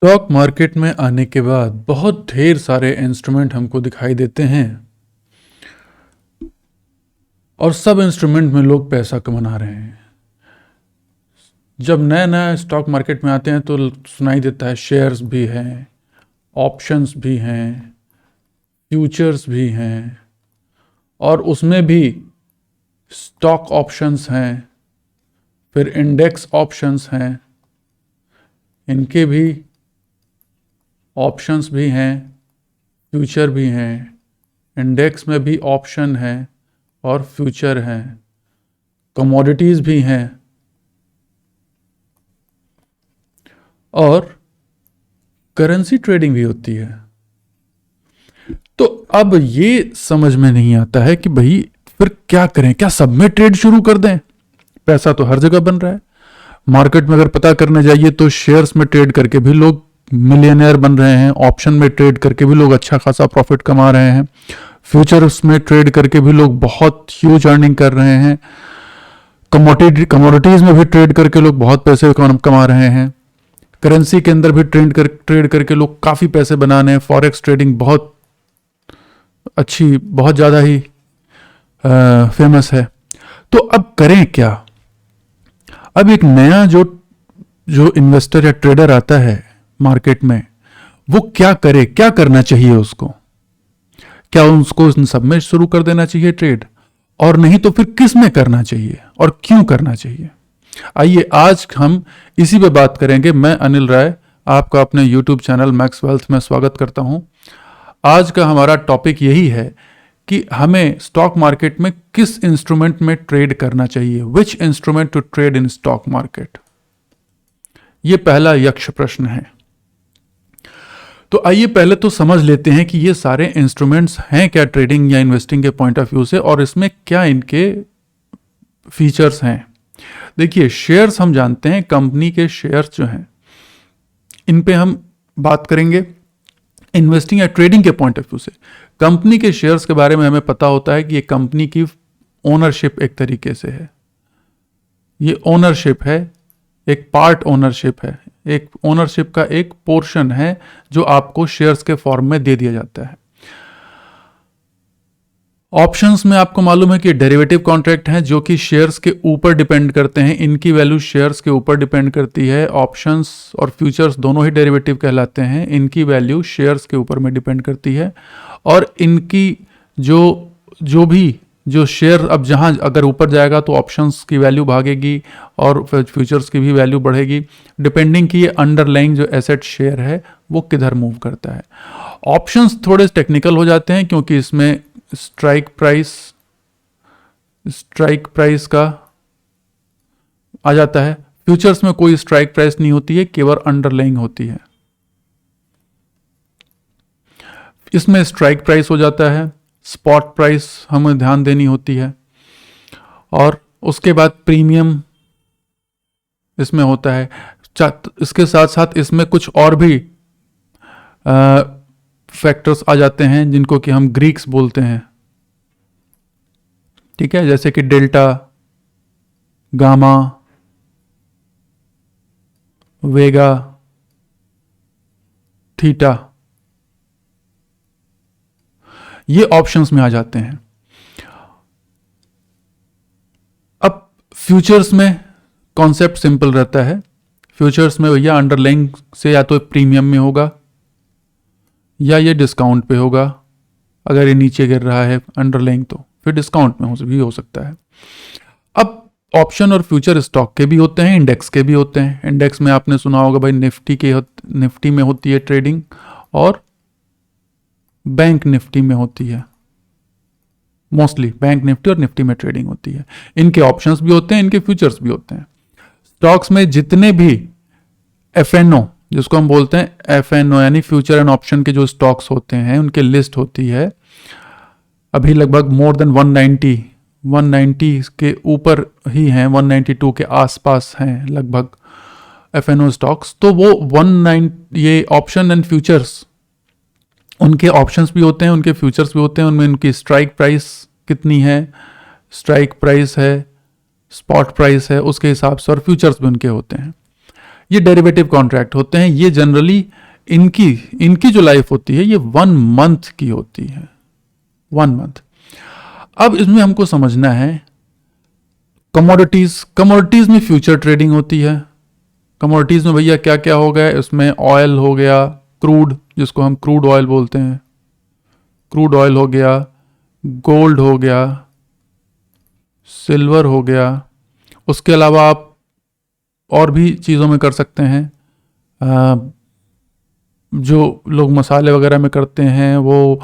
Stock market में आने के बाद बहुत ढेर सारे इंस्ट्रूमेंट हमको दिखाई देते हैं और सब इंस्ट्रूमेंट में लोग पैसा कमा रहे हैं। जब नया नया स्टॉक मार्केट में आते हैं तो सुनाई देता है शेयर्स भी हैं, ऑप्शंस भी हैं, फ्यूचर्स भी हैं और उसमें भी स्टॉक ऑप्शंस हैं, फिर इंडेक्स ऑप्शंस हैं, इनके भी ऑप्शंस भी हैं, फ्यूचर भी हैं, इंडेक्स में भी ऑप्शन है और फ्यूचर हैं, कमोडिटीज़ भी हैं और करेंसी ट्रेडिंग भी होती है। तो अब ये समझ में नहीं आता है कि भाई फिर क्या करें, क्या सब में ट्रेड शुरू कर दें? पैसा तो हर जगह बन रहा है। मार्केट में अगर पता करने जाइए तो शेयर्स में ट्रेड करके भी लोग मिलियनेयर बन रहे हैं, ऑप्शन में ट्रेड करके भी लोग अच्छा खासा प्रॉफिट कमा रहे हैं, फ्यूचर्स में ट्रेड करके भी लोग बहुत ह्यूज अर्निंग कर रहे हैं, कमोडिटीज में भी ट्रेड करके लोग बहुत पैसे कमा रहे हैं, करेंसी के अंदर भी ट्रेड करके लोग काफ़ी पैसे बना रहे हैं। फॉरेक्स ट्रेडिंग बहुत अच्छी, बहुत ज़्यादा ही फेमस है। तो अब करें क्या? अब एक नया जो इन्वेस्टर या ट्रेडर आता है मार्केट में, वो क्या करे, क्या करना चाहिए उसको? क्या उसको इन सब में शुरू कर देना चाहिए ट्रेड, और नहीं तो फिर किस में करना चाहिए और क्यों करना चाहिए? आइए आज हम इसी पे बात करेंगे। मैं अनिल राय आपका अपने YouTube चैनल मैक्स वेल्थ में स्वागत करता हूं। आज का हमारा टॉपिक यही है कि हमें स्टॉक मार्केट में किस इंस्ट्रूमेंट में ट्रेड करना चाहिए, which instrument to trade in stock market. ये पहला यक्ष प्रश्न है। तो आइए पहले तो समझ लेते हैं कि ये सारे इंस्ट्रूमेंट्स हैं क्या ट्रेडिंग या इन्वेस्टिंग के पॉइंट ऑफ व्यू से, और इसमें क्या इनके फीचर्स हैं। देखिए, शेयर्स हम जानते हैं, कंपनी के शेयर्स जो हैं इन पे हम बात करेंगे इन्वेस्टिंग या ट्रेडिंग के पॉइंट ऑफ व्यू से। कंपनी के शेयर्स के बारे में हमें पता होता है कि ये कंपनी की ओनरशिप एक तरीके से है, ये ओनरशिप है, एक पार्ट ओनरशिप है, एक ओनरशिप का एक पोर्शन है जो आपको शेयर्स के फॉर्म में दे दिया जाता है। ऑप्शंस में आपको मालूम है कि डेरिवेटिव कॉन्ट्रैक्ट हैं जो कि शेयर्स के ऊपर डिपेंड करते हैं, इनकी वैल्यू शेयर्स के ऊपर डिपेंड करती है। ऑप्शंस और फ्यूचर्स दोनों ही डेरिवेटिव कहलाते हैं, इनकी वैल्यू शेयर्स के ऊपर में डिपेंड करती है। और इनकी जो शेयर अब जहां अगर ऊपर जाएगा तो ऑप्शंस की वैल्यू भागेगी और फ्यूचर्स की भी वैल्यू बढ़ेगी, डिपेंडिंग कि ये अंडरलाइंग जो एसेट शेयर है वो किधर मूव करता है। ऑप्शंस थोड़े टेक्निकल हो जाते हैं क्योंकि इसमें स्ट्राइक प्राइस का आ जाता है। फ्यूचर्स में कोई स्ट्राइक प्राइस नहीं होती है, केवल अंडरलाइंग होती है। इसमें स्ट्राइक प्राइस हो जाता है, स्पॉट प्राइस हमें ध्यान देनी होती है, और उसके बाद प्रीमियम इसमें होता है। इसके साथ साथ इसमें कुछ और भी फैक्टर्स आ जाते हैं जिनको कि हम ग्रीक्स बोलते हैं, ठीक है, जैसे कि डेल्टा, गामा, वेगा, थीटा, ये ऑप्शंस में आ जाते हैं। अब फ्यूचर्स में कॉन्सेप्ट सिंपल रहता है। फ्यूचर्स में भैया अंडरलाइंग से या तो प्रीमियम में होगा या ये डिस्काउंट पे होगा। अगर ये नीचे गिर रहा है अंडरलाइंग तो फिर डिस्काउंट में भी हो सकता है। अब ऑप्शन और फ्यूचर स्टॉक के भी होते हैं, इंडेक्स के भी होते हैं। इंडेक्स में आपने सुना होगा भाई निफ्टी में होती है ट्रेडिंग, और बैंक निफ्टी में होती है। मोस्टली बैंक निफ्टी और निफ्टी में ट्रेडिंग होती है। इनके ऑप्शंस भी होते हैं, इनके फ्यूचर्स भी होते हैं। स्टॉक्स में जितने भी एफएनओ, जिसको हम बोलते हैं एफएनओ यानी फ्यूचर एंड ऑप्शन के जो स्टॉक्स होते हैं उनके लिस्ट होती है। अभी लगभग मोर देन 190 के ऊपर ही हैं, 192 के आसपास हैं लगभग एफएनओ स्टॉक्स। तो वो 19 ये ऑप्शन एंड फ्यूचर्स, उनके ऑप्शंस भी होते हैं, उनके फ्यूचर्स भी होते हैं। उनमें उनकी स्ट्राइक प्राइस कितनी है, स्ट्राइक प्राइस है, स्पॉट प्राइस है, उसके हिसाब से, और फ्यूचर्स भी उनके होते हैं। ये डेरिवेटिव कॉन्ट्रैक्ट होते हैं, ये जनरली इनकी इनकी जो लाइफ होती है ये 1 मंथ की होती है, 1 मंथ। अब इसमें हमको समझना है कमोडिटीज में फ्यूचर ट्रेडिंग होती है। कमोडिटीज में भैया क्या क्या हो गया, इसमें ऑयल हो गया, क्रूड जिसको हम क्रूड ऑयल बोलते हैं, क्रूड ऑयल हो गया, गोल्ड हो गया, सिल्वर हो गया। उसके अलावा आप और भी चीज़ों में कर सकते हैं, जो लोग मसाले वगैरह में करते हैं वो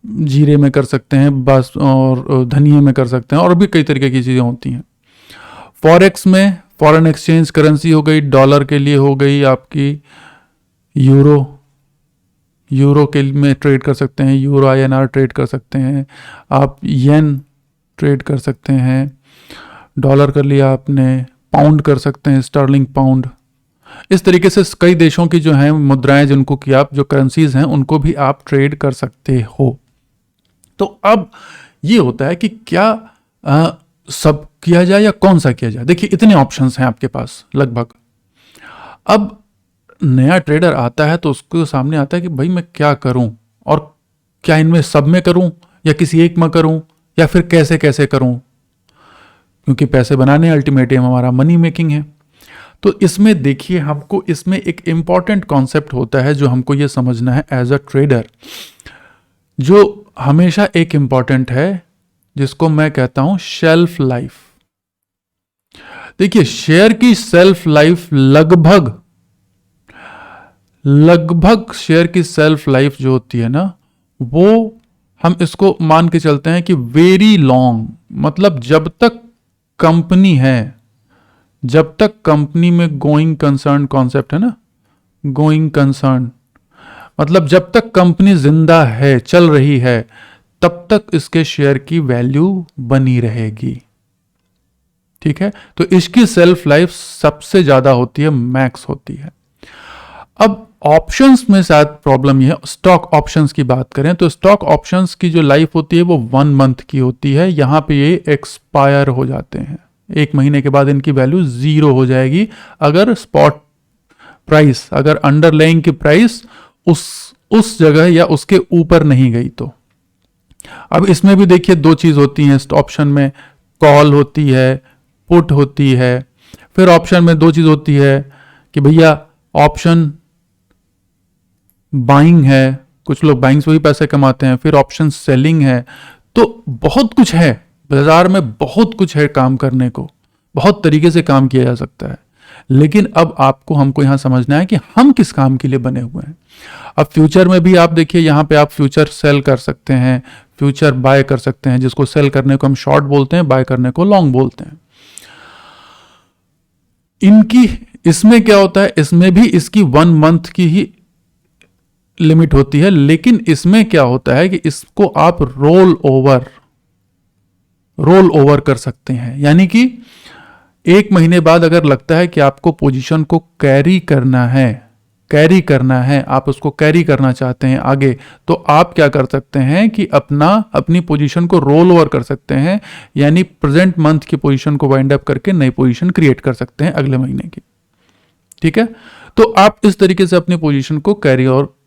जीरे में कर सकते हैं, बस और धनिया में कर सकते हैं, और भी कई तरीके की चीज़ें होती हैं। फॉरेक्स में फॉरेन एक्सचेंज करेंसी हो गई, डॉलर के लिए हो गई आपकी यूरो के में ट्रेड कर सकते हैं, यूरो INR ट्रेड कर सकते हैं, आप येन ट्रेड कर सकते हैं, डॉलर कर लिया आपने, पाउंड कर सकते हैं, स्टर्लिंग पाउंड। इस तरीके से कई देशों की जो हैं मुद्राएं, जिनको कि आप जो करेंसीज हैं उनको भी आप ट्रेड कर सकते हो। तो अब ये होता है कि क्या सब किया जाए या कौन सा किया जाए। देखिए इतने ऑप्शंस हैं आपके पास लगभग। अब नया ट्रेडर आता है तो उसके सामने आता है कि भाई मैं क्या करूं, और क्या इनमें सब में करूं या किसी एक में करूं, या फिर कैसे कैसे करूं, क्योंकि पैसे बनाने अल्टीमेटली हमारा मनी मेकिंग है। तो इसमें देखिए हमको इसमें एक इंपॉर्टेंट कॉन्सेप्ट होता है जो हमको ये समझना है एज अ ट्रेडर, जो हमेशा एक इंपॉर्टेंट है, जिसको मैं कहता हूं शेल्फ लाइफ। देखिए शेयर की सेल्फ लाइफ लगभग शेयर की सेल्फ लाइफ जो होती है ना, वो हम इसको मान के चलते हैं कि वेरी लॉन्ग, मतलब जब तक कंपनी है, जब तक कंपनी में गोइंग कंसर्न कॉन्सेप्ट है ना, गोइंग कंसर्न मतलब जब तक कंपनी जिंदा है, चल रही है, तब तक इसके शेयर की वैल्यू बनी रहेगी। ठीक है, तो इसकी सेल्फ लाइफ सबसे ज्यादा होती है, मैक्स होती है। अब ऑप्शंस में शायद प्रॉब्लम यह है, स्टॉक ऑप्शंस की बात करें तो स्टॉक ऑप्शंस की जो लाइफ होती है वो 1 मंथ की होती है। यहां पे ये एक्सपायर हो जाते हैं, 1 महीने के बाद इनकी वैल्यू 0 हो जाएगी, अगर स्पॉट प्राइस, अगर अंडरलाइंग की प्राइस उस जगह या उसके ऊपर नहीं गई तो। अब इसमें भी देखिए 2 चीज होती हैं ऑप्शन में, कॉल होती है, पुट होती है। फिर ऑप्शन में 2 चीज होती है कि भैया ऑप्शन बाइंग है, कुछ लोग बाइंग से भी पैसे कमाते हैं, फिर ऑप्शन सेलिंग है। तो बहुत कुछ है बाजार में, बहुत कुछ है काम करने को, बहुत तरीके से काम किया जा सकता है। लेकिन अब हमको यहां समझना है कि हम किस काम के लिए बने हुए हैं। अब फ्यूचर में भी आप देखिए, यहां पे आप फ्यूचर सेल कर सकते हैं, फ्यूचर बाय कर सकते हैं, जिसको सेल करने को हम शॉर्ट बोलते हैं, बाय करने को लॉन्ग बोलते हैं। इसमें क्या होता है, इसमें भी इसकी 1 मंथ की ही लिमिट होती है, लेकिन इसमें क्या होता है कि इसको आप रोल ओवर कर सकते हैं। यानी कि 1 महीने बाद अगर लगता है कि आपको पोजीशन को कैरी करना है, आप उसको कैरी करना चाहते हैं आगे, तो आप क्या कर सकते हैं कि अपनी पोजीशन को रोल ओवर कर सकते हैं, यानी प्रेजेंट मंथ की पोजीशन को वाइंड अप करके नई पोजीशन क्रिएट कर सकते हैं अगले महीने की। ठीक है, तो आप इस तरीके से अपनी पोजीशन को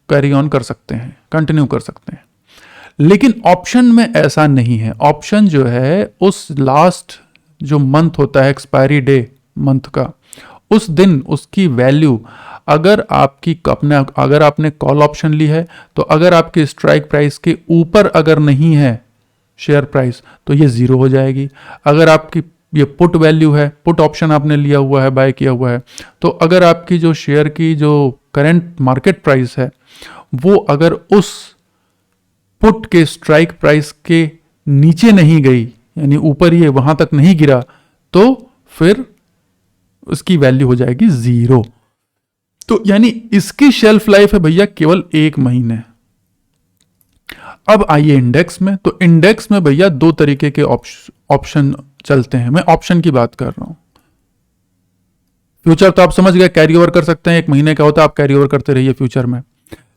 कैरी ऑन कर सकते हैं, कंटिन्यू कर सकते हैं। लेकिन ऑप्शन में ऐसा नहीं है। ऑप्शन जो है उस लास्ट जो मंथ होता है, एक्सपायरी डे मंथ का, उस दिन उसकी वैल्यू, अगर आपने कॉल ऑप्शन ली है तो अगर आपकी स्ट्राइक प्राइस के ऊपर अगर नहीं है शेयर प्राइस तो ये 0 हो जाएगी। अगर आपकी ये पुट वैल्यू है, पुट ऑप्शन आपने लिया हुआ है, बाय किया हुआ है, तो अगर आपकी जो शेयर की जो करंट मार्केट प्राइस है वो अगर उस पुट के स्ट्राइक प्राइस के नीचे नहीं गई, यानी ऊपर ही वहां तक नहीं गिरा, तो फिर उसकी वैल्यू हो जाएगी 0। तो यानी इसकी शेल्फ लाइफ है भैया केवल 1 महीने। अब आइए इंडेक्स में। तो इंडेक्स में भैया 2 तरीके के ऑप्शन चलते हैं, मैं ऑप्शन की बात कर रहा हूं। फ्यूचर तो आप समझ गए, कैरी ओवर कर सकते हैं, 1 महीने का होता है, आप कैरी ओवर करते रहिए फ्यूचर में।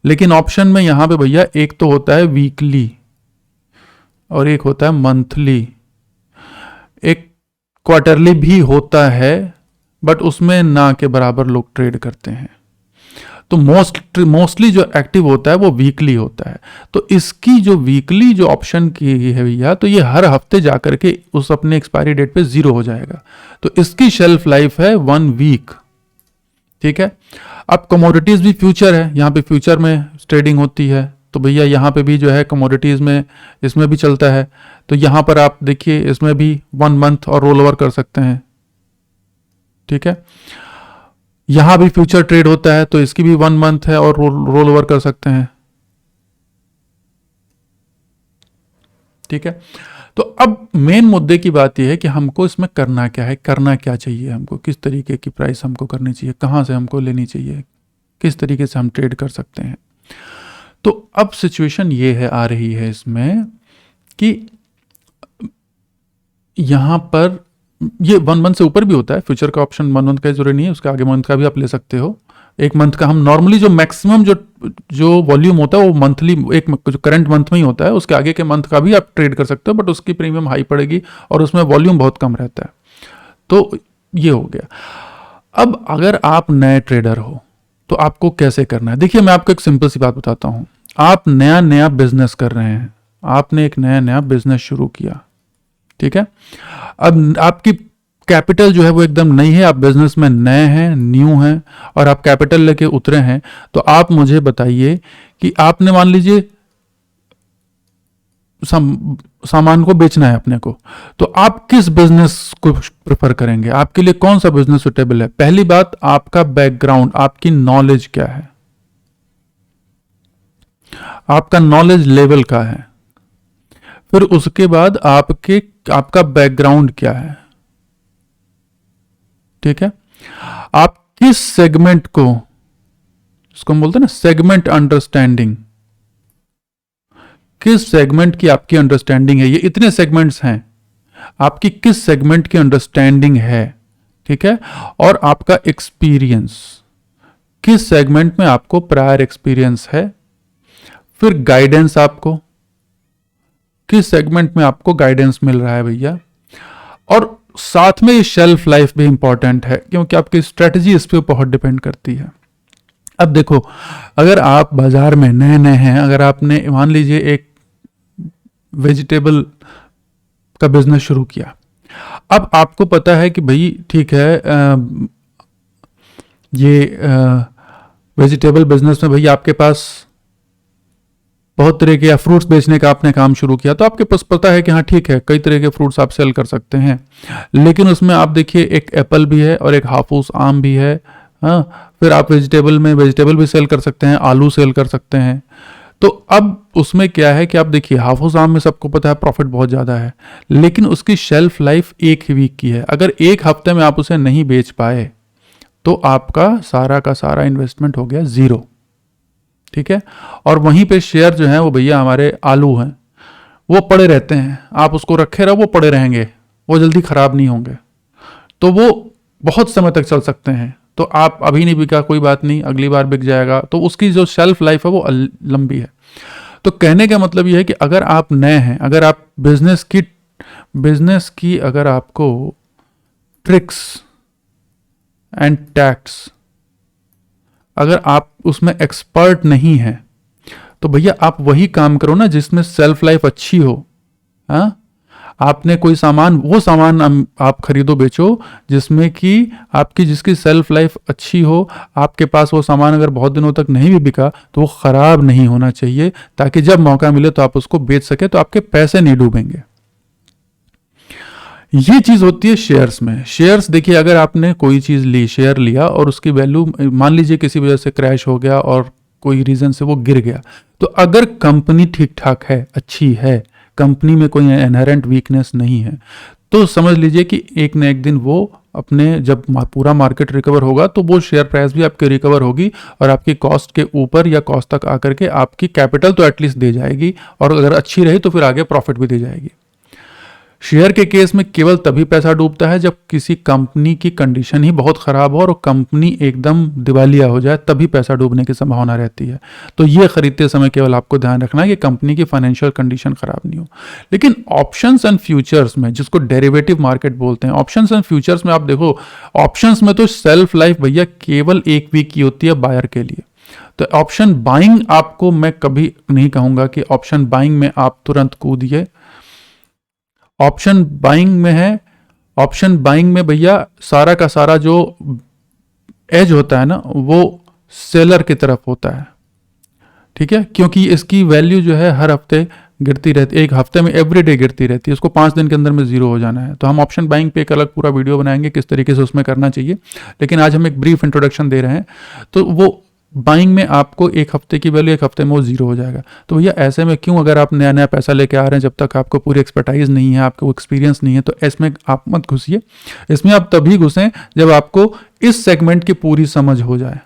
लेकिन ऑप्शन में यहां पे भैया एक तो होता है वीकली और एक होता है मंथली, एक क्वार्टरली भी होता है, बट उसमें ना के बराबर लोग ट्रेड करते हैं। तो मोस्टली जो एक्टिव होता है वो वीकली होता है। तो इसकी जो वीकली जो ऑप्शन की है भैया, तो ये हर हफ्ते जाकर के उस अपने एक्सपायरी डेट पे 0 हो जाएगा। तो इसकी शेल्फ लाइफ है 1 वीक। ठीक है। अब कमोडिटीज भी फ्यूचर है, यहाँ पे फ्यूचर में ट्रेडिंग होती है, तो भैया यहाँ पे भी जो है कमोडिटीज में इसमें भी चलता है। तो यहाँ पर आप देखिए इसमें भी 1 मंथ और रोल ओवर कर सकते हैं। ठीक है। यहां भी फ्यूचर ट्रेड होता है, तो इसकी भी 1 मंथ है और रोल ओवर कर सकते हैं। ठीक है। तो अब मेन मुद्दे की बात यह है कि हमको इसमें करना क्या है, करना क्या चाहिए हमको, किस तरीके की प्राइस हमको करनी चाहिए, कहां से हमको लेनी चाहिए, किस तरीके से हम ट्रेड कर सकते हैं। तो अब सिचुएशन ये है, आ रही है इसमें कि यहां पर ये 1 मंथ से ऊपर भी होता है फ्यूचर का ऑप्शन। 1 मंथ का जरूरी नहीं है, उसके आगे मंथ का भी आप ले सकते हो। 1 मंथ का हम नॉर्मली जो मैक्सिमम जो वॉल्यूम होता है वो मंथली, एक जो करंट मंथ में ही होता है, उसके आगे के मंथ का भी आप ट्रेड कर सकते हो, बट उसकी प्रीमियम हाई पड़ेगी और उसमें वॉल्यूम बहुत कम रहता है। तो ये हो गया। अब अगर आप नए ट्रेडर हो तो आपको कैसे करना है। देखिए मैं आपको एक सिंपल सी बात बताता हूं। आप नया नया बिजनेस कर रहे हैं, आपने एक नया नया बिजनेस शुरू किया। ठीक है। अब आपकी कैपिटल जो है वो एकदम नई है, आप बिजनेस में नए हैं, न्यू हैं, और आप कैपिटल लेके उतरे हैं। तो आप मुझे बताइए कि आपने मान लीजिए सामान को बेचना है अपने को, तो आप किस बिजनेस को प्रेफर करेंगे, आपके लिए कौन सा बिजनेस सुटेबल है। पहली बात, आपका बैकग्राउंड, आपकी नॉलेज क्या है, आपका नॉलेज लेवल क्या है। फिर उसके बाद आपका बैकग्राउंड क्या है। ठीक है। आप किस सेगमेंट को, इसको हम बोलते हैं ना सेगमेंट अंडरस्टैंडिंग, किस सेगमेंट की आपकी अंडरस्टैंडिंग है। ये इतने सेगमेंट्स हैं, आपकी किस सेगमेंट की अंडरस्टैंडिंग है। ठीक है। और आपका एक्सपीरियंस, किस सेगमेंट में आपको प्रायर एक्सपीरियंस है। फिर गाइडेंस, आपको किस सेगमेंट में आपको गाइडेंस मिल रहा है भैया। और साथ में ये शेल्फ लाइफ भी इंपॉर्टेंट है, क्योंकि आपकी स्ट्रेटजी इस पे बहुत डिपेंड करती है। अब देखो, अगर आप बाजार में नए नए हैं, अगर आपने मान लीजिए एक वेजिटेबल का बिजनेस शुरू किया, अब आपको पता है कि भाई ठीक है, ये वेजिटेबल बिजनेस में भाई आपके पास बहुत तरह के, या फ्रूट्स बेचने का आपने काम शुरू किया, तो आपके पास पता है कि हाँ ठीक है, कई तरह के फ्रूट्स आप सेल कर सकते हैं। लेकिन उसमें आप देखिए एक एप्पल भी है और एक हाफूस आम भी है। हाँ, फिर आप वेजिटेबल में वेजिटेबल भी सेल कर सकते हैं, आलू सेल कर सकते हैं। तो अब उसमें क्या है कि आप देखिए हाफूस आम में सबको पता है प्रॉफिट बहुत ज़्यादा है, लेकिन उसकी शेल्फ लाइफ 1 वीक की है। अगर 1 हफ्ते में आप उसे नहीं बेच पाए तो आपका सारा का सारा इन्वेस्टमेंट हो गया 0। ठीक है। और वहीं पे शेयर जो है वो भैया हमारे आलू हैं, वो पड़े रहते हैं, आप उसको रखे रहो वो पड़े रहेंगे, वो जल्दी खराब नहीं होंगे, तो वो बहुत समय तक चल सकते हैं। तो आप अभी नहीं बिका कोई बात नहीं, अगली बार बिक जाएगा, तो उसकी जो शेल्फ लाइफ है वो लंबी है। तो कहने का मतलब यह है कि अगर आप नए हैं, अगर आप बिजनेस की अगर आपको ट्रिक्स एंड टैक्ट्स, अगर आप उसमें एक्सपर्ट नहीं हैं, तो भैया आप वही काम करो ना जिसमें सेल्फ लाइफ अच्छी हो। हाँ, आपने कोई सामान, वो सामान आप खरीदो बेचो जिसमें कि जिसकी सेल्फ लाइफ अच्छी हो। आपके पास वो सामान अगर बहुत दिनों तक नहीं भी बिका तो वो खराब नहीं होना चाहिए, ताकि जब मौका मिले तो आप उसको बेच सके, तो आपके पैसे नहीं डूबेंगे। ये चीज होती है शेयर्स में। शेयर्स देखिए, अगर आपने कोई चीज ली, शेयर लिया और उसकी वैल्यू मान लीजिए किसी वजह से क्रैश हो गया और कोई रीजन से वो गिर गया, तो अगर कंपनी ठीक ठाक है, अच्छी है, कंपनी में कोई इनहेरेंट वीकनेस नहीं है, तो समझ लीजिए कि एक न एक दिन वो अपने, जब पूरा मार्केट रिकवर होगा तो वो शेयर प्राइस भी आपकी रिकवर होगी और आपकी कॉस्ट के ऊपर या कॉस्ट तक आकर के आपकी कैपिटल तो एटलीस्ट दे जाएगी, और अगर अच्छी रही तो फिर आगे प्रॉफिट भी दे जाएगी। शेयर के केस में केवल तभी पैसा डूबता है जब किसी कंपनी की कंडीशन ही बहुत खराब हो और कंपनी एकदम दिवालिया हो जाए, तभी पैसा डूबने की संभावना रहती है। तो ये खरीदते समय केवल आपको ध्यान रखना है कि कंपनी की फाइनेंशियल कंडीशन खराब नहीं हो। लेकिन ऑप्शंस एंड फ्यूचर्स में, जिसको डेरिवेटिव मार्केट बोलते हैं, ऑप्शंस एंड फ्यूचर्स में आप देखो, ऑप्शंस में तो सेल्फ लाइफ भैया केवल 1 वीक की होती है बायर के लिए। तो ऑप्शन बाइंग आपको मैं कभी नहीं कहूंगा कि ऑप्शन बाइंग में आप तुरंत कूदिए। ऑप्शन बाइंग में है, ऑप्शन बाइंग में भैया सारा का सारा जो एज होता है ना, वो सेलर की तरफ होता है, ठीक है, क्योंकि इसकी वैल्यू जो है हर हफ्ते गिरती रहती है, एक हफ्ते में एवरीडे गिरती रहती है, उसको 5 दिन के अंदर में जीरो हो जाना है। तो हम ऑप्शन बाइंग पे एक अलग पूरा वीडियो बनाएंगे किस तरीके से उसमें करना चाहिए, लेकिन आज हम एक ब्रीफ इंट्रोडक्शन दे रहे हैं। तो वो बाइंग में आपको एक हफ्ते की वैल्यू, एक हफ्ते में वो जीरो हो जाएगा। तो भैया ऐसे में क्यों, अगर आप नया नया पैसा लेके आ रहे हैं, जब तक आपको पूरी एक्सपर्टाइज नहीं है, आपको एक्सपीरियंस नहीं है, तो इसमें आप मत घुसिए। इसमें आप तभी घुसें जब आपको इस सेगमेंट की पूरी समझ हो जाए,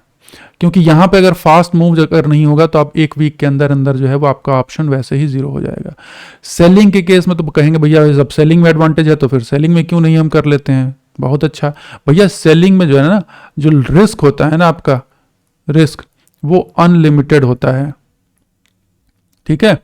क्योंकि यहाँ पे अगर फास्ट मूव अगर नहीं होगा तो आप 1 वीक के अंदर अंदर जो है वो आपका ऑप्शन वैसे ही जीरो हो जाएगा। सेलिंग के केस में तो कहेंगे भैया जब सेलिंग में एडवांटेज है तो फिर सेलिंग में क्यों नहीं हम कर लेते हैं। बहुत अच्छा भैया, सेलिंग में जो है ना, जो रिस्क होता है ना, आपका रिस्क वो अनलिमिटेड होता है, ठीक है।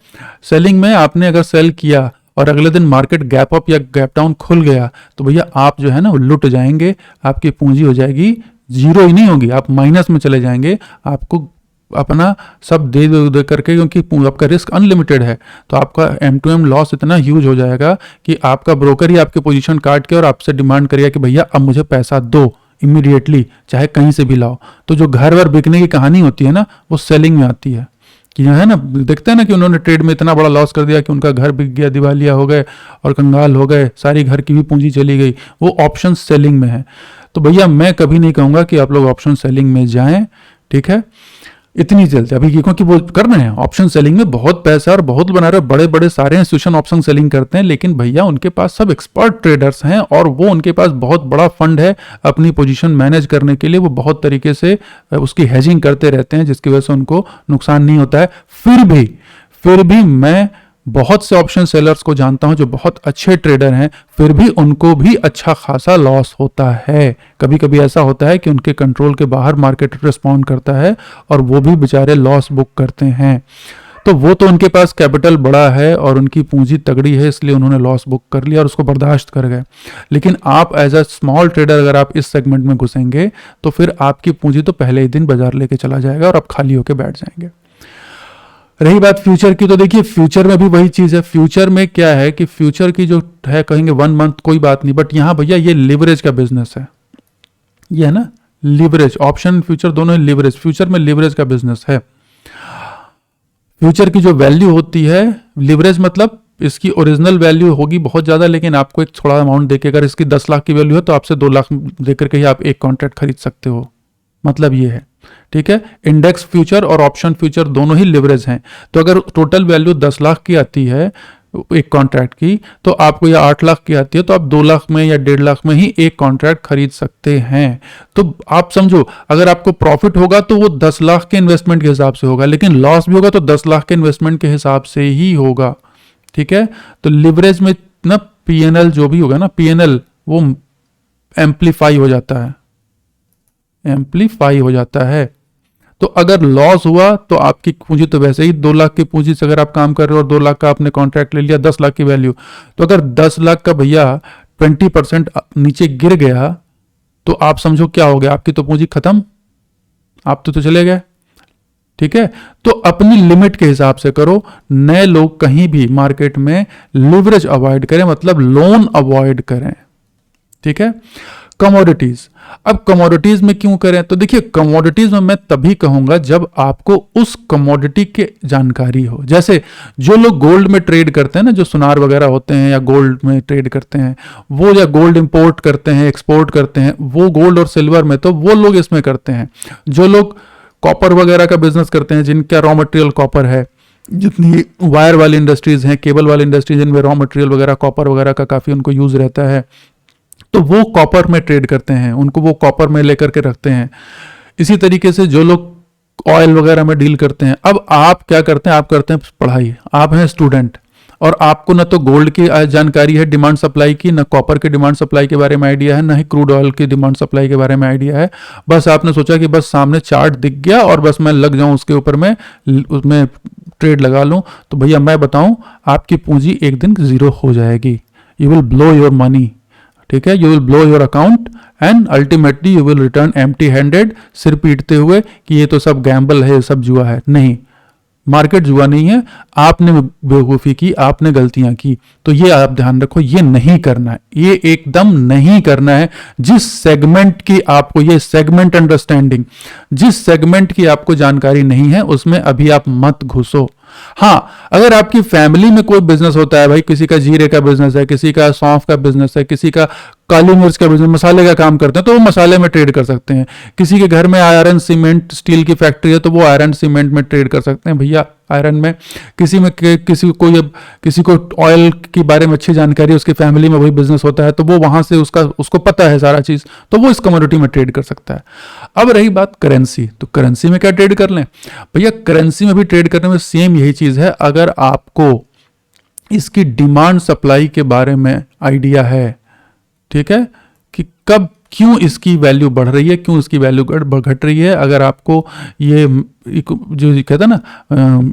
सेलिंग में आपने अगर सेल किया और अगले दिन मार्केट गैप अप या गैप डाउन खुल गया तो भैया आप जो है ना लुट जाएंगे, आपकी पूंजी हो जाएगी जीरो ही नहीं होगी, आप माइनस में चले जाएंगे, आपको अपना सब दे करके, क्योंकि आपका रिस्क अनलिमिटेड है। तो आपका M2M लॉस इतना ह्यूज हो जाएगा कि आपका ब्रोकर ही आपकी पोजीशन काट के और आपसे डिमांड करेगा कि भैया अब मुझे पैसा दो इमीडिएटली, चाहे कहीं से भी लाओ। तो जो घर वर बिकने की कहानी होती है ना, वो सेलिंग में आती है कि है ना, देखते हैं ना कि उन्होंने ट्रेड में इतना बड़ा लॉस कर दिया कि उनका घर बिक गया, दिवालिया हो गए और कंगाल हो गए, सारी घर की भी पूंजी चली गई। वो ऑप्शन सेलिंग में है। तो भैया मैं कभी नहीं कहूंगा कि आप लोग ऑप्शन सेलिंग में जाएं, ठीक है, इतनी जल्दी अभी, क्योंकि वो कर रहे हैं ऑप्शन सेलिंग में बहुत पैसा और बहुत बना रहे, बड़े बड़े सारे इंस्टीट्यूशन ऑप्शन सेलिंग करते हैं, लेकिन भैया उनके पास सब एक्सपर्ट ट्रेडर्स हैं और वो उनके पास बहुत बड़ा फंड है अपनी पोजीशन मैनेज करने के लिए। वो बहुत तरीके से उसकी हेजिंग करते रहते हैं, जिसकी वजह से उनको नुकसान नहीं होता है। फिर भी मैं बहुत से ऑप्शन सेलर्स को जानता हूं जो बहुत अच्छे ट्रेडर हैं, फिर भी उनको भी अच्छा खासा लॉस होता है। कभी कभी ऐसा होता है कि उनके कंट्रोल के बाहर मार्केट रिस्पॉन्ड करता है और वो भी बेचारे लॉस बुक करते हैं। तो वो तो उनके पास कैपिटल बड़ा है और उनकी पूंजी तगड़ी है, इसलिए उन्होंने लॉस बुक कर लिया और उसको बर्दाश्त कर गए। लेकिन आप एज अ स्मॉल ट्रेडर अगर आप इस सेगमेंट में घुसेंगे तो फिर आपकी पूंजी तो पहले ही दिन बाजार लेके चला जाएगा और आप खाली होकर बैठ जाएंगे। रही बात फ्यूचर की, तो देखिए फ्यूचर में भी वही चीज है। फ्यूचर में क्या है कि फ्यूचर की जो है, कहेंगे 1 मंथ कोई बात नहीं, बट यहां भैया ये लिवरेज का बिजनेस है, ये है ना लिवरेज। ऑप्शन फ्यूचर दोनों ही लिवरेज, फ्यूचर में लिवरेज का बिजनेस है। फ्यूचर की जो वैल्यू होती है, लिवरेज मतलब इसकी ओरिजिनल वैल्यू होगी बहुत ज्यादा, लेकिन आपको एक थोड़ा अमाउंट देके, अगर इसकी 10 लाख की वैल्यू है तो आपसे 2 लाख देकर के ही आप एक कॉन्ट्रैक्ट खरीद सकते हो, मतलब ये है, ठीक है। इंडेक्स फ्यूचर और ऑप्शन फ्यूचर दोनों ही लिवरेज हैं। तो अगर टोटल वैल्यू 10 लाख की आती है एक कॉन्ट्रैक्ट की, तो आपको या 8 लाख की आती है तो आप 2 लाख में या 1.5 लाख में ही एक कॉन्ट्रैक्ट खरीद सकते हैं। तो आप समझो, अगर आपको प्रॉफिट होगा तो वो 10 लाख के इन्वेस्टमेंट के हिसाब से होगा, लेकिन लॉस भी होगा तो 10 लाख के इन्वेस्टमेंट के हिसाब से ही होगा, ठीक है। तो लिवरेज में ना PNL जो भी होगा ना, PNL वो एम्पलीफाई हो जाता है, एम्पलीफाई हो जाता है। तो अगर लॉस हुआ तो आपकी पूंजी तो वैसे ही 2 लाख की पूंजी से अगर आप काम कर रहे हो और 2 लाख का आपने कॉन्ट्रैक्ट ले लिया 10 लाख की वैल्यू, तो अगर 10 लाख का भैया 20% नीचे गिर गया तो आप समझो क्या हो गया, आपकी तो पूंजी खत्म, आप तो चले गए, ठीक है। तो अपनी लिमिट के हिसाब से करो। नए लोग कहीं भी मार्केट में लिवरेज अवॉइड करें, मतलब लोन अवॉइड करें, ठीक है। कमोडिटीज, अब कमोडिटीज में क्यों करें, तो देखिए कमोडिटीज में मैं तभी कहूंगा जब आपको उस कमोडिटी की जानकारी हो। जैसे जो लोग गोल्ड में ट्रेड करते हैं ना, जो सुनार वगैरह होते हैं या गोल्ड में ट्रेड करते हैं, वो या गोल्ड इंपोर्ट करते हैं, एक्सपोर्ट करते हैं, वो गोल्ड और सिल्वर में, तो वो लोग इसमें करते हैं। जो लोग कॉपर वगैरह का बिजनेस करते हैं, जिनका रॉ मटेरियल कॉपर है, जितनी वायर वाली इंडस्ट्रीज हैं, केबल वाली इंडस्ट्रीज, जिनमें रॉ मटेरियल वगैरह कॉपर वगैरह का काफी उनको यूज रहता है, तो वो कॉपर में ट्रेड करते हैं, उनको वो कॉपर में लेकर के रखते हैं। इसी तरीके से जो लोग ऑयल वगैरह में डील करते हैं, अब आप क्या करते हैं, आप करते हैं पढ़ाई, आप हैं स्टूडेंट और आपको ना तो गोल्ड की जानकारी है डिमांड सप्लाई की, ना कॉपर के डिमांड सप्लाई के बारे में आइडिया है, ना ही क्रूड ऑयल की डिमांड सप्लाई के बारे में आइडिया है। बस आपने सोचा कि बस सामने चार्ट दिख गया और बस मैं लग जाऊं उसके ऊपर, मैं उसमें ट्रेड लगा लूं, तो भैया मैं बताऊं आपकी पूंजी एक दिन जीरो हो जाएगी। You will blow your money, ठीक है, you will blow your account and ultimately you will return empty handed, सिर पीटते हुए कि ये तो सब गैम्बल है, ये सब जुआ है। नहीं, मार्केट जुआ नहीं है, आपने बेवकूफ़ी की, आपने गलतियां की, तो ये आप ध्यान रखो, ये नहीं करना है, ये एकदम नहीं करना है। जिस सेगमेंट की आपको, ये सेगमेंट अंडरस्टैंडिंग, जिस सेगमेंट की आपको जानकारी नहीं है उसमें अभी आप मत घुसो। हाँ, अगर आपकी फैमिली में कोई बिजनेस होता है, भाई किसी का जीरे का बिजनेस है, किसी का सौंफ का बिजनेस है, किसी का काली मिर्च का बिजनेस, मसाले का काम करते हैं, तो वो मसाले में ट्रेड कर सकते हैं। किसी के घर में आयरन सीमेंट स्टील की फैक्ट्री है तो वो आयरन सीमेंट में ट्रेड कर सकते हैं भैया, आयरन में। किसी को ऑयल के बारे में अच्छी जानकारी है, उसकी फैमिली में वही बिजनेस होता है, तो वो वहां से उसको पता है सारा चीज, तो वो इस कमोडिटी में ट्रेड कर सकता है। अब रही बात करेंसी, तो करेंसी में क्या ट्रेड कर लें भैया? करेंसी में भी ट्रेड करने में सेम यही चीज है। अगर आपको इसकी डिमांड सप्लाई के बारे में आइडिया है, ठीक है, कि कब क्यों इसकी वैल्यू बढ़ रही है, क्यों इसकी वैल्यू घट रही है, अगर आपको ये जो कहते हैं ना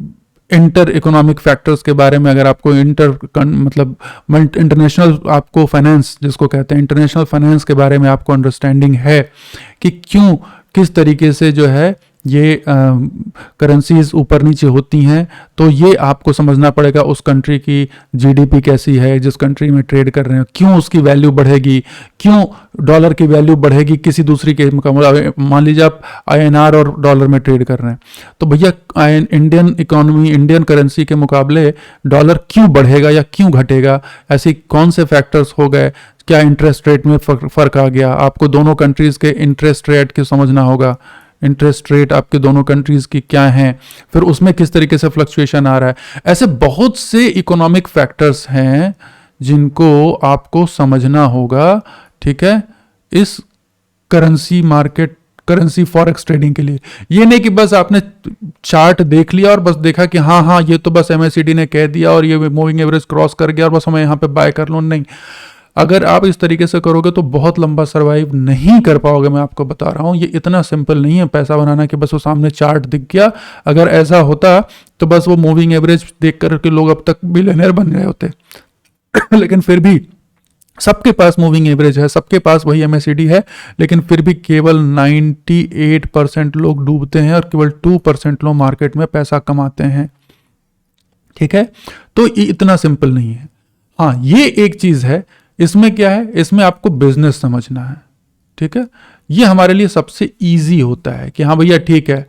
इंटर इकोनॉमिक फैक्टर्स के बारे में, अगर आपको मतलब इंटरनेशनल आपको फाइनेंस जिसको कहते हैं इंटरनेशनल फाइनेंस के बारे में आपको अंडरस्टैंडिंग है कि क्यों किस तरीके से जो है ये करेंसीज ऊपर नीचे होती हैं, तो ये आपको समझना पड़ेगा उस कंट्री की जीडीपी कैसी है जिस कंट्री में ट्रेड कर रहे हैं, क्यों उसकी वैल्यू बढ़ेगी, क्यों डॉलर की वैल्यू बढ़ेगी किसी दूसरी के मुकाबले। मान लीजिए आप आईएनआर और डॉलर में ट्रेड कर रहे हैं, तो भैया इंडियन इकोनॉमी, इंडियन करेंसी के मुकाबले डॉलर क्यों बढ़ेगा या क्यों घटेगा, ऐसी कौन से फैक्टर्स हो गए, क्या इंटरेस्ट रेट में फर्क आ गया, आपको दोनों कंट्रीज के इंटरेस्ट रेट की समझना होगा, इंटरेस्ट रेट आपके दोनों कंट्रीज की क्या हैं, फिर उसमें किस तरीके से फ्लक्चुएशन आ रहा है। ऐसे बहुत से इकोनॉमिक फैक्टर्स हैं जिनको आपको समझना होगा, ठीक है, इस currency market, currency forex trading के लिए। ये नहीं कि बस आपने चार्ट देख लिया और बस देखा कि हाँ हाँ ये तो बस MACD ने कह दिया और ये मूविंग एवरेज क्रॉस कर गया और बस हमें यहाँ पे बाय कर लो। नहीं, अगर आप इस तरीके से करोगे तो बहुत लंबा सरवाइव नहीं कर पाओगे, मैं आपको बता रहा हूं। ये इतना सिंपल नहीं है पैसा बनाना कि बस वो सामने चार्ट दिख गया। अगर ऐसा होता तो बस वो मूविंग एवरेज देख करके लोग अब तक बिलियनर बन गए होते लेकिन फिर भी सबके पास मूविंग एवरेज है, सबके पास वही MACD है, लेकिन फिर भी केवल 98% लोग डूबते हैं और केवल 2% लोग मार्केट में पैसा कमाते हैं, ठीक है। तो ये इतना सिंपल नहीं है। हाँ, ये एक चीज है, इसमें क्या है, इसमें आपको बिजनेस समझना है, ठीक है। ये हमारे लिए सबसे इजी होता है कि हाँ भैया ठीक है,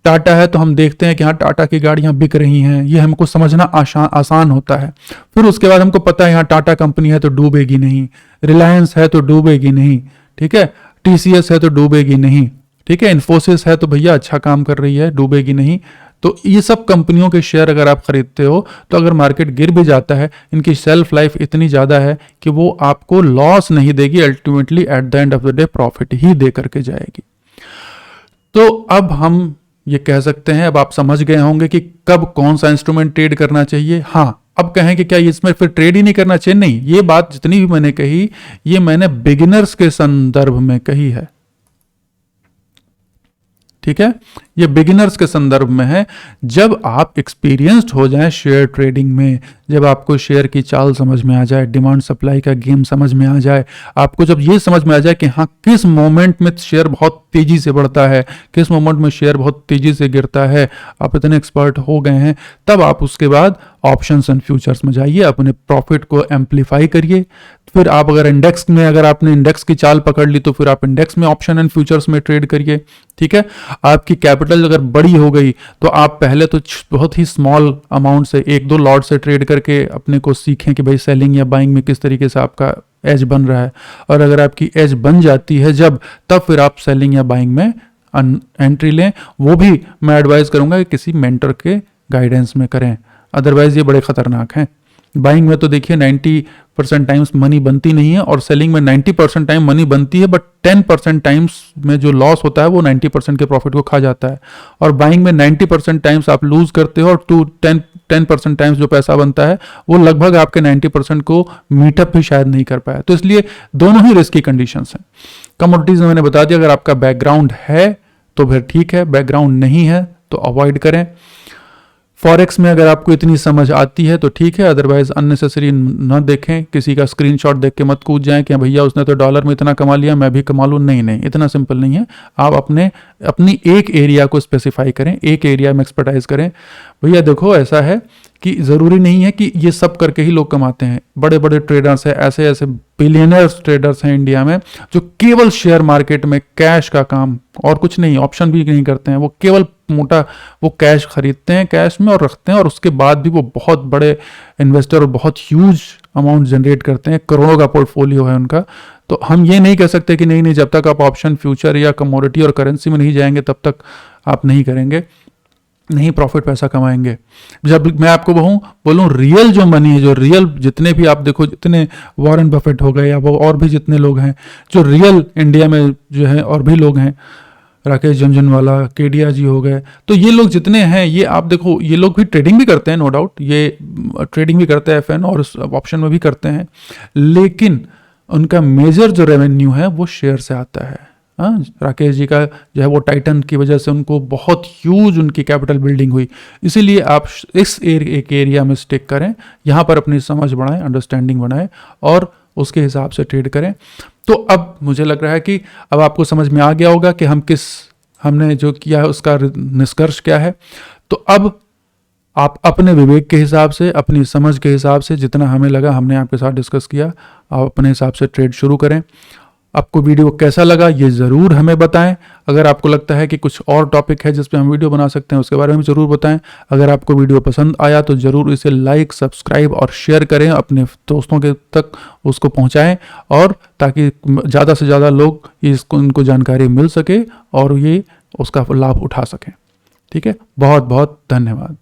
टाटा है तो हम देखते हैं कि हाँ टाटा की गाड़ियां बिक रही हैं, ये हमको समझना आसान होता है। फिर उसके बाद हमको पता है यहाँ टाटा कंपनी है तो डूबेगी नहीं, रिलायंस है तो डूबेगी नहीं, ठीक है, TCS है तो डूबेगी नहीं, ठीक है, इन्फोसिस है तो भैया अच्छा काम कर रही है, डूबेगी नहीं। तो ये सब कंपनियों के शेयर अगर आप खरीदते हो तो अगर मार्केट गिर भी जाता है, इनकी शेल्फ लाइफ इतनी ज़्यादा है कि वो आपको लॉस नहीं देगी, ultimately at the end of the day profit ही दे करके जाएगी। तो अब हम ये कह सकते हैं, अब आप समझ गए होंगे कि कब कौन सा इंस्ट्रूमेंट ट्रेड करना चाहिए। हाँ, अब कहें कि क्या इसमें फिर ट्रेड ही नहीं करना चाहिए? नहीं, ये बात जितनी भी मैंने कही, ये मैंने बिगिनर्स के संदर्भ में कही है, ठीक है, ये बिगिनर्स के संदर्भ में है। जब आप एक्सपीरियंस्ड हो जाएं शेयर ट्रेडिंग में, जब आपको शेयर की चाल समझ में आ जाए, डिमांड सप्लाई का गेम समझ में आ जाए, आपको जब ये समझ में आ जाए कि हाँ किस मोमेंट में शेयर बहुत तेजी से बढ़ता है, किस मोमेंट में शेयर बहुत तेजी से गिरता है, आप इतने एक्सपर्ट हो गए हैं, तब आप उसके बाद ऑप्शंस एंड फ्यूचर्स में जाइए, अपने प्रॉफिट को एम्पलीफाई करिए। फिर आप अगर इंडेक्स में, अगर आपने इंडेक्स की चाल पकड़ ली तो फिर आप इंडेक्स में ऑप्शन एंड फ्यूचर्स में ट्रेड करिए, ठीक है। आपकी कैपिटल अगर बड़ी हो गई तो आप पहले तो बहुत ही स्मॉल अमाउंट से, 1-2 लॉट से ट्रेड करके अपने को सीखें कि भाई सेलिंग या बाइंग में किस तरीके से आपका एज बन रहा है, और अगर आपकी एज बन जाती है जब, तब फिर आप सेलिंग या बाइंग में एंट्री लें। वो भी मैं एडवाइस करूंगा कि किसी मेंटर के गाइडेंस में करें, अदरवाइज ये बड़े खतरनाक हैं। बाइंग में तो देखिए 90% टाइम्स मनी बनती नहीं है, और सेलिंग में 90% टाइम मनी बनती है, बट 10% टाइम्स में जो लॉस होता है वो 90% के प्रॉफिट को खा जाता है। और बाइंग में 90% टाइम्स आप लूज करते हो और 10 10% टाइम्स जो पैसा बनता है वो लगभग आपके 90% को मीटअप भी शायद नहीं कर पाया। तो इसलिए दोनों ही रिस्की कंडीशंस हैं। कमोडिटीज में मैंने बता दिया, अगर आपका बैकग्राउंड है तो फिर ठीक है, बैकग्राउंड नहीं है तो अवॉइड करें। फॉरेक्स में अगर आपको इतनी समझ आती है तो ठीक है, अदरवाइज अननेसेसरी न देखें, किसी का स्क्रीनशॉट देख के मत कूद जाएं कि भैया उसने तो डॉलर में इतना कमा लिया मैं भी कमा लूँ। नहीं नहीं, इतना सिंपल नहीं है। आप अपनी एक एरिया को स्पेसिफाई करें, एक एरिया में एक्सपर्टाइज करें। भैया देखो ऐसा है कि ज़रूरी नहीं है कि ये सब करके ही लोग कमाते हैं। बड़े बड़े ट्रेडर्स हैं, ऐसे ऐसे बिलियनर्स ट्रेडर्स हैं इंडिया में जो केवल शेयर मार्केट में कैश का काम और कुछ नहीं, ऑप्शन भी नहीं करते हैं, वो केवल मोटा वो कैश खरीदते हैं कैश में और रखते हैं, और उसके बाद भी वो बहुत बड़े इन्वेस्टर और बहुत ह्यूज अमाउंट जनरेट करते हैं, करोड़ों का पोर्टफोलियो है उनका। तो हम ये नहीं कह सकते कि नहीं नहीं, जब तक आप ऑप्शन, फ्यूचर या कमोडिटी और करेंसी में नहीं जाएंगे तब तक आप नहीं करेंगे, नहीं प्रॉफिट पैसा कमाएंगे। जब मैं आपको बोलूँ रियल जो मनी है, जो रियल जितने भी आप देखो, जितने वॉरेन बफेट हो गए या वो और भी जितने लोग हैं जो रियल इंडिया में जो है, और भी लोग हैं, राकेश झुनझुनवाला, केडिया जी हो गए, तो ये लोग जितने हैं, ये आप देखो ये लोग भी ट्रेडिंग भी करते हैं, नो डाउट, ये ट्रेडिंग भी करते हैं एफएन और ऑप्शन में भी करते हैं, लेकिन उनका मेजर जो रेवेन्यू है वो शेयर से आता है। हाँ, राकेश जी का जो है वो टाइटन की वजह से उनको बहुत ह्यूज उनकी कैपिटल बिल्डिंग हुई। इसीलिए आप इस एक एरिया में स्टिक करें, यहाँ पर अपनी समझ बढ़ाएं, अंडरस्टैंडिंग बनाएं और उसके हिसाब से ट्रेड करें। तो अब मुझे लग रहा है कि अब आपको समझ में आ गया होगा कि हमने जो किया है उसका निष्कर्ष क्या है। तो अब आप अपने विवेक के हिसाब से, अपनी समझ के हिसाब से, जितना हमें लगा हमने आपके साथ डिस्कस किया, आप अपने हिसाब से ट्रेड शुरू करें। आपको वीडियो कैसा लगा ये ज़रूर हमें बताएं। अगर आपको लगता है कि कुछ और टॉपिक है जिस पे हम वीडियो बना सकते हैं उसके बारे में ज़रूर बताएं। अगर आपको वीडियो पसंद आया तो ज़रूर इसे लाइक, सब्सक्राइब और शेयर करें, अपने दोस्तों के तक उसको पहुंचाएं, और ताकि ज़्यादा से ज़्यादा लोग इनको जानकारी मिल सके और ये उसका लाभ उठा सकें। ठीक है, बहुत बहुत धन्यवाद।